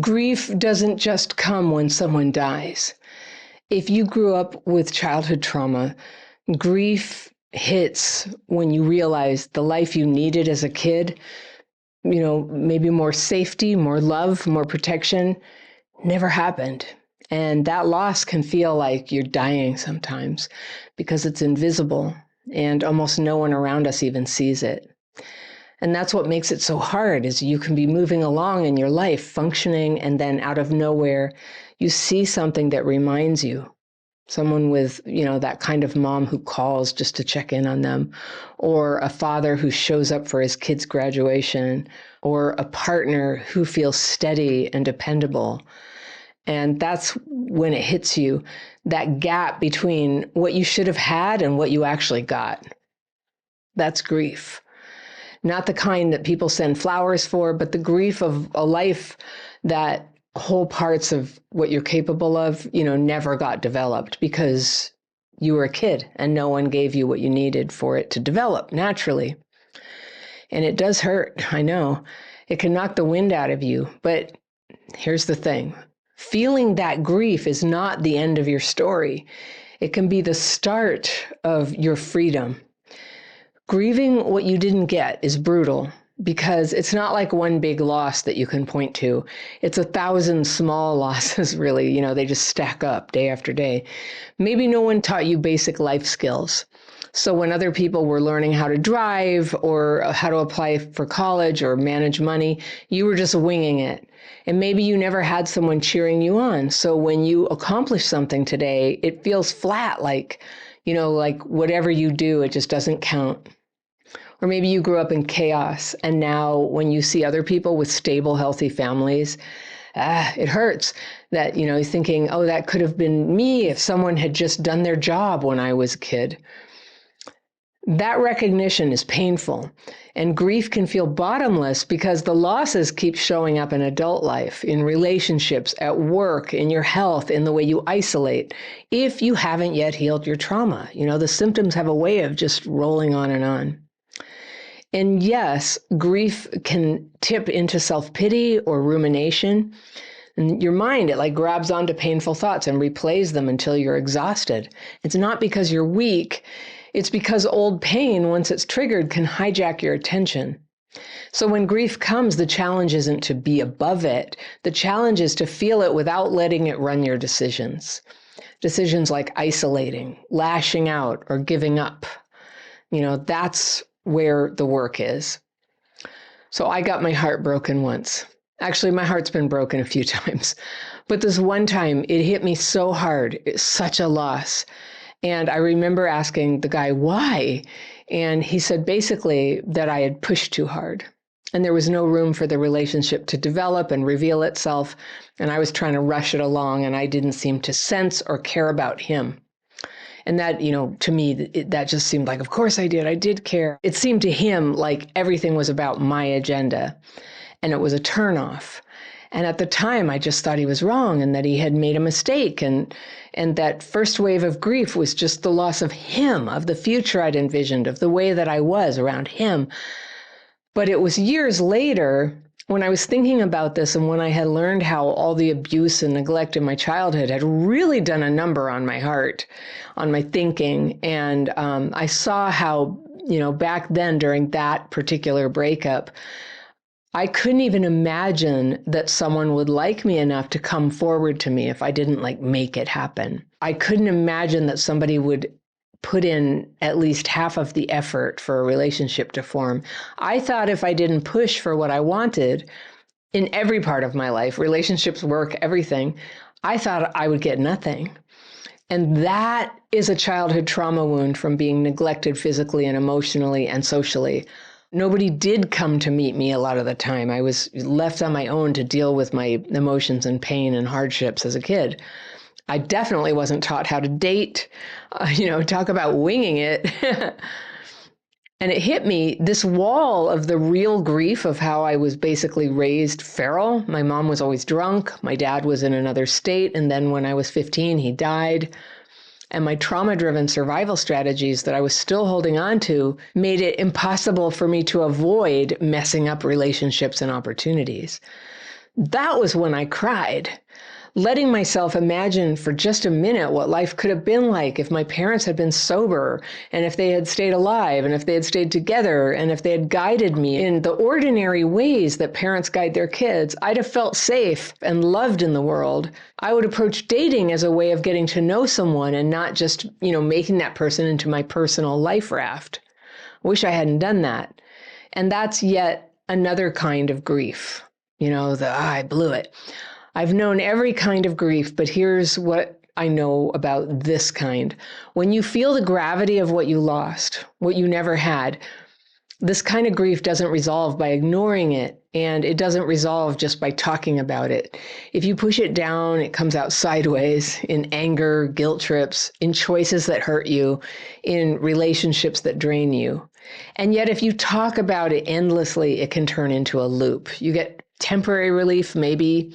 Grief doesn't just come when someone dies. If you grew up with childhood trauma, grief hits when you realize the life you needed as a kid, maybe more safety, more love, more protection, never happened. And that loss can feel like you're dying sometimes because it's invisible and almost no one around us even sees it. And that's what makes it so hard, is you can be moving along in your life, functioning, and then out of nowhere, you see something that reminds you. Someone with, that kind of mom who calls just to check in on them, or a father who shows up for his kid's graduation, or a partner who feels steady and dependable. And that's when it hits you, that gap between what you should have had and what you actually got. That's grief. Not the kind that people send flowers for, but the grief of a life that whole parts of what you're capable of, never got developed because you were a kid and no one gave you what you needed for it to develop naturally. And it does hurt, I know. It can knock the wind out of you. But here's the thing. Feeling that grief is not the end of your story. It can be the start of your freedom. Grieving what you didn't get is brutal because it's not like one big loss that you can point to. It's 1,000 small losses, really. They just stack up day after day. Maybe no one taught you basic life skills. So when other people were learning how to drive or how to apply for college or manage money, you were just winging it. And maybe you never had someone cheering you on. So when you accomplish something today, it feels flat, like whatever you do, it just doesn't count. Or maybe you grew up in chaos, and now when you see other people with stable, healthy families, it hurts that, you're thinking, oh, that could have been me if someone had just done their job when I was a kid. That recognition is painful, and grief can feel bottomless because the losses keep showing up in adult life, in relationships, at work, in your health, in the way you isolate, if you haven't yet healed your trauma. The symptoms have a way of just rolling on and on. And yes, grief can tip into self-pity or rumination. And your mind, it grabs onto painful thoughts and replays them until you're exhausted. It's not because you're weak. It's because old pain, once it's triggered, can hijack your attention. So when grief comes, the challenge isn't to be above it. The challenge is to feel it without letting it run your decisions. Decisions like isolating, lashing out, or giving up. That's where the work is. So I got my heart broken once. Actually, my heart's been broken a few times. But this one time, it hit me so hard. It's such a loss. And I remember asking the guy, why? And he said basically that I had pushed too hard. And there was no room for the relationship to develop and reveal itself. And I was trying to rush it along, and I didn't seem to sense or care about him. And that, to me, that just seemed like, of course I did. I did care. It seemed to him like everything was about my agenda, and it was a turnoff. And at the time, I just thought he was wrong and that he had made a mistake. And that first wave of grief was just the loss of him, of the future I'd envisioned, of the way that I was around him. But it was years later when I was thinking about this, and when I had learned how all the abuse and neglect in my childhood had really done a number on my heart, on my thinking. And I saw how, back then during that particular breakup, I couldn't even imagine that someone would like me enough to come forward to me if I didn't make it happen. I couldn't imagine that somebody would put in at least half of the effort for a relationship to form. I thought if I didn't push for what I wanted in every part of my life, relationships, work, everything, I thought I would get nothing. And that is a childhood trauma wound from being neglected physically and emotionally and socially. Nobody did come to meet me a lot of the time. I was left on my own to deal with my emotions and pain and hardships as a kid. I definitely wasn't taught how to date, talk about winging it. And it hit me, this wall of the real grief of how I was basically raised feral. My mom was always drunk. My dad was in another state. And then when I was 15, he died. And my trauma-driven survival strategies that I was still holding on to made it impossible for me to avoid messing up relationships and opportunities. That was when I cried. Letting myself imagine for just a minute what life could have been like if my parents had been sober, and if they had stayed alive, and if they had stayed together, and if they had guided me in the ordinary ways that parents guide their kids, I'd have felt safe and loved in the world. I would approach dating as a way of getting to know someone and not just, making that person into my personal life raft. I wish I hadn't done that. And that's yet another kind of grief. I blew it. I've known every kind of grief, but here's what I know about this kind. When you feel the gravity of what you lost, what you never had, this kind of grief doesn't resolve by ignoring it, and it doesn't resolve just by talking about it. If you push it down, it comes out sideways in anger, guilt trips, in choices that hurt you, in relationships that drain you. And yet, if you talk about it endlessly, it can turn into a loop. You get temporary relief, maybe,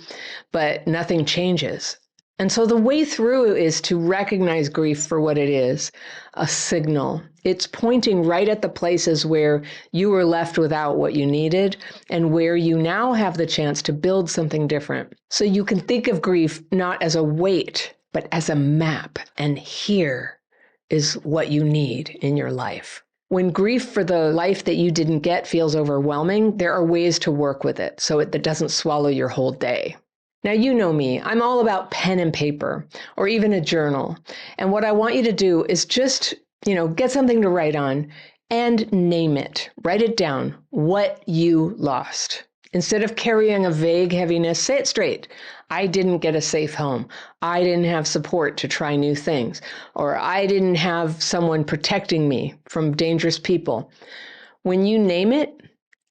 but nothing changes. And so the way through is to recognize grief for what it is, a signal. It's pointing right at the places where you were left without what you needed and where you now have the chance to build something different. So you can think of grief not as a weight, but as a map. And here is what you need in your life. When grief for the life that you didn't get feels overwhelming, there are ways to work with it so that doesn't swallow your whole day. Now, you know me, I'm all about pen and paper or even a journal. And what I want you to do is just, get something to write on and name it. Write it down, what you lost. Instead of carrying a vague heaviness, say it straight. I didn't get a safe home. I didn't have support to try new things. Or I didn't have someone protecting me from dangerous people. When you name it,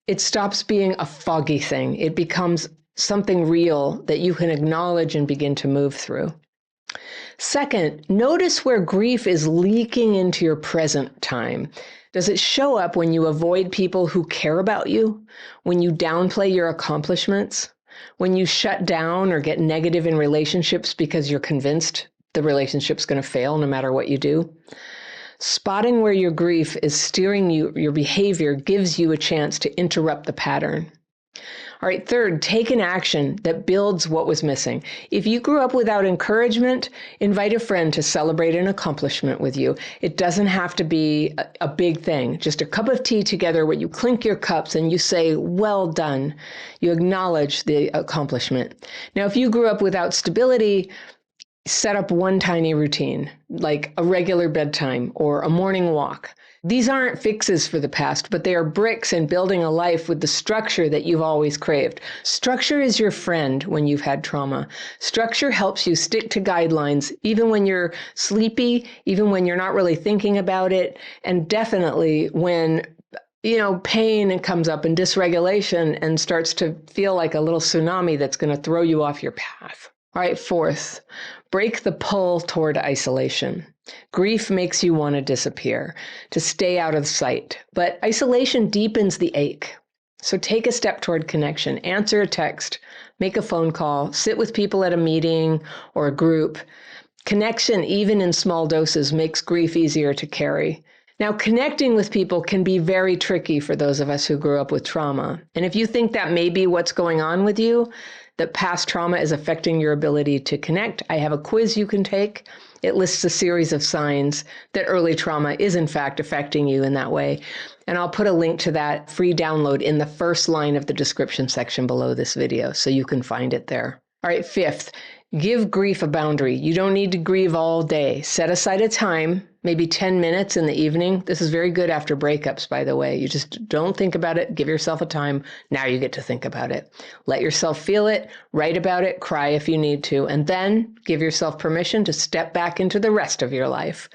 it stops being a foggy thing. It becomes something real that you can acknowledge and begin to move through. Second, notice where grief is leaking into your present time. Does it show up when you avoid people who care about you? When you downplay your accomplishments? When you shut down or get negative in relationships because you're convinced the relationship's going to fail no matter what you do? Spotting where your grief is steering your behavior gives you a chance to interrupt the pattern. All right, third, take an action that builds what was missing. If you grew up without encouragement, invite a friend to celebrate an accomplishment with you. It doesn't have to be a big thing, just a cup of tea together where you clink your cups and you say, well done. You acknowledge the accomplishment. Now, if you grew up without stability, set up one tiny routine, like a regular bedtime or a morning walk. These aren't fixes for the past, but they are bricks in building a life with the structure that you've always craved. Structure is your friend when you've had trauma. Structure helps you stick to guidelines, even when you're sleepy, even when you're not really thinking about it, and definitely when pain comes up and dysregulation and starts to feel like a little tsunami that's going to throw you off your path. All right, fourth, break the pull toward isolation. Grief makes you want to disappear, to stay out of sight, but isolation deepens the ache. So take a step toward connection, answer a text, make a phone call, sit with people at a meeting or a group. Connection, even in small doses, makes grief easier to carry. Now, connecting with people can be very tricky for those of us who grew up with trauma. And if you think that may be what's going on with you, that past trauma is affecting your ability to connect, I have a quiz you can take. It lists a series of signs that early trauma is in fact affecting you in that way. And I'll put a link to that free download in the first line of the description section below this video, so you can find it there. All right, fifth, give grief a boundary. You don't need to grieve all day. Set aside a time, maybe 10 minutes in the evening. This is very good after breakups, by the way. You just don't think about it. Give yourself a time. Now you get to think about it. Let yourself feel it, write about it, cry if you need to, and then give yourself permission to step back into the rest of your life.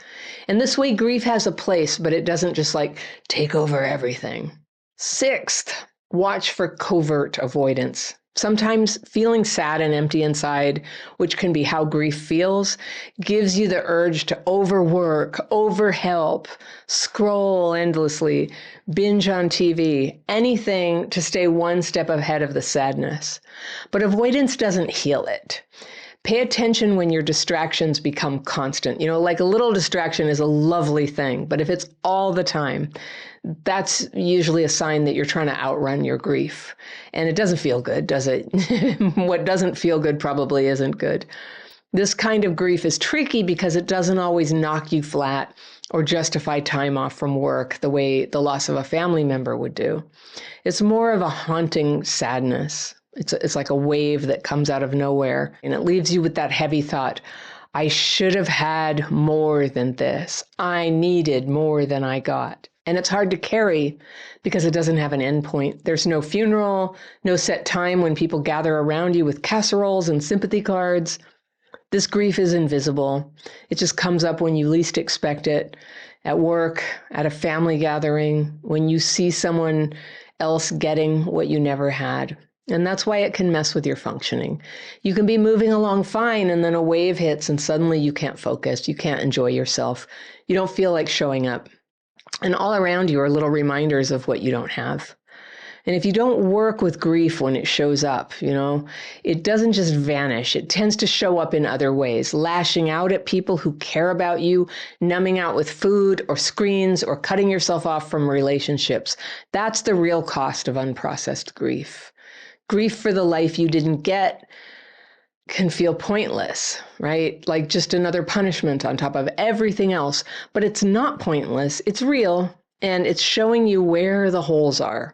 And this way, grief has a place, but it doesn't just take over everything. Sixth, watch for covert avoidance. Sometimes feeling sad and empty inside, which can be how grief feels, gives you the urge to overwork, overhelp, scroll endlessly, binge on TV, anything to stay one step ahead of the sadness. But avoidance doesn't heal it. Pay attention when your distractions become constant. Like a little distraction is a lovely thing, but if it's all the time, that's usually a sign that you're trying to outrun your grief. And it doesn't feel good, does it? What doesn't feel good probably isn't good. This kind of grief is tricky because it doesn't always knock you flat or justify time off from work the way the loss of a family member would do. It's more of a haunting sadness. It's like a wave that comes out of nowhere, and it leaves you with that heavy thought, I should have had more than this. I needed more than I got. And it's hard to carry because it doesn't have an endpoint. There's no funeral, no set time when people gather around you with casseroles and sympathy cards. This grief is invisible. It just comes up when you least expect it, at work, at a family gathering, when you see someone else getting what you never had. And that's why it can mess with your functioning. You can be moving along fine, and then a wave hits and suddenly you can't focus. You can't enjoy yourself. You don't feel like showing up. And all around you are little reminders of what you don't have. And if you don't work with grief when it shows up, it doesn't just vanish. It tends to show up in other ways, lashing out at people who care about you, numbing out with food or screens, or cutting yourself off from relationships. That's the real cost of unprocessed grief. Grief for the life you didn't get can feel pointless, right? Like just another punishment on top of everything else. But it's not pointless. It's real, and it's showing you where the holes are.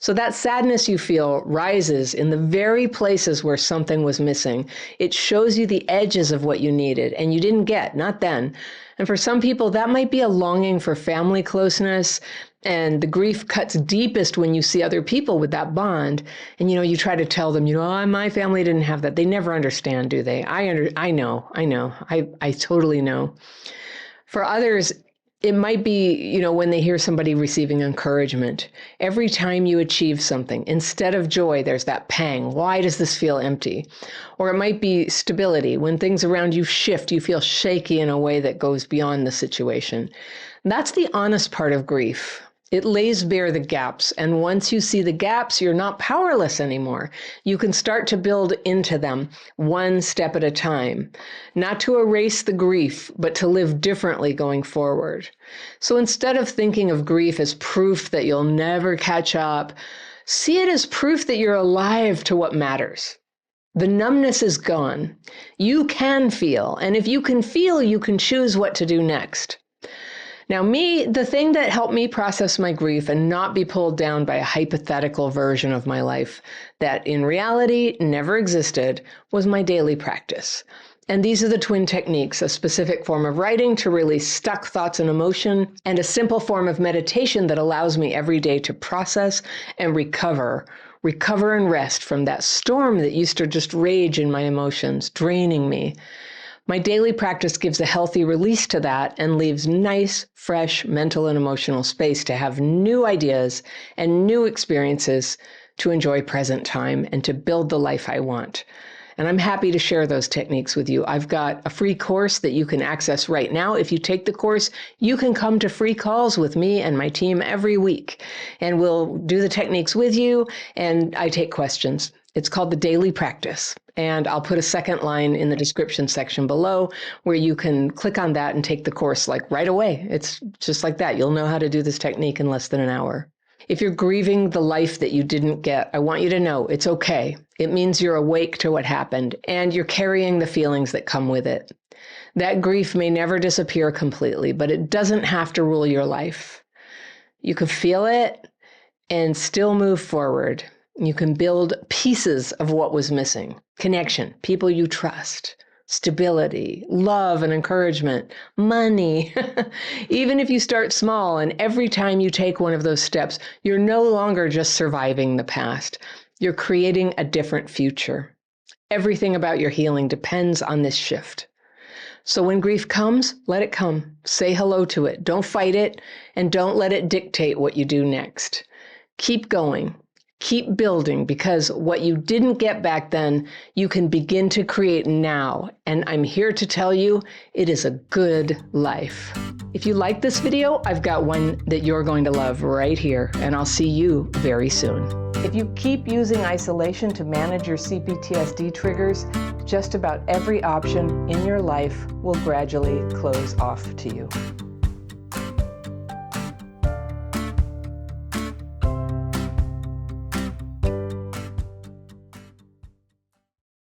So that sadness you feel rises in the very places where something was missing. It shows you the edges of what you needed and you didn't get, not then. And for some people, that might be a longing for family closeness. And the grief cuts deepest when you see other people with that bond. And, you try to tell them, my family didn't have that. They never understand, do they? I know. I totally know. For others, it might be, when they hear somebody receiving encouragement. Every time you achieve something, instead of joy, there's that pang. Why does this feel empty? Or it might be stability. When things around you shift, you feel shaky in a way that goes beyond the situation. That's the honest part of grief. It lays bare the gaps. And once you see the gaps, you're not powerless anymore. You can start to build into them one step at a time, not to erase the grief, but to live differently going forward. So instead of thinking of grief as proof that you'll never catch up, see it as proof that you're alive to what matters. The numbness is gone. You can feel. And if you can feel, you can choose what to do next. Now, the thing that helped me process my grief and not be pulled down by a hypothetical version of my life that in reality never existed was my daily practice. And these are the twin techniques: a specific form of writing to release stuck thoughts and emotion, and a simple form of meditation that allows me every day to process and recover and rest from that storm that used to just rage in my emotions, draining me. My daily practice gives a healthy release to that and leaves nice, fresh mental and emotional space to have new ideas and new experiences to enjoy present time and to build the life I want. And I'm happy to share those techniques with you. I've got a free course that you can access right now. If you take the course, you can come to free calls with me and my team every week, and we'll do the techniques with you, and I take questions. It's called the Daily Practice, and I'll put a second line in the description section below where you can click on that and take the course like right away. It's just like that. You'll know how to do this technique in less than an hour. If you're grieving the life that you didn't get, I want you to know it's okay. It means you're awake to what happened and you're carrying the feelings that come with it. That grief may never disappear completely, but it doesn't have to rule your life. You can feel it and still move forward. You can build pieces of what was missing: connection, people you trust, stability, love and encouragement, money. Even if you start small and every time you take one of those steps, you're no longer just surviving the past. You're creating a different future. Everything about your healing depends on this shift. So when grief comes, let it come. Say hello to it. Don't fight it, and don't let it dictate what you do next. Keep going. Keep building, because what you didn't get back then, you can begin to create now. And I'm here to tell you, it is a good life. If you like this video, I've got one that you're going to love right here, and I'll see you very soon. If you keep using isolation to manage your CPTSD triggers, just about every option in your life will gradually close off to you.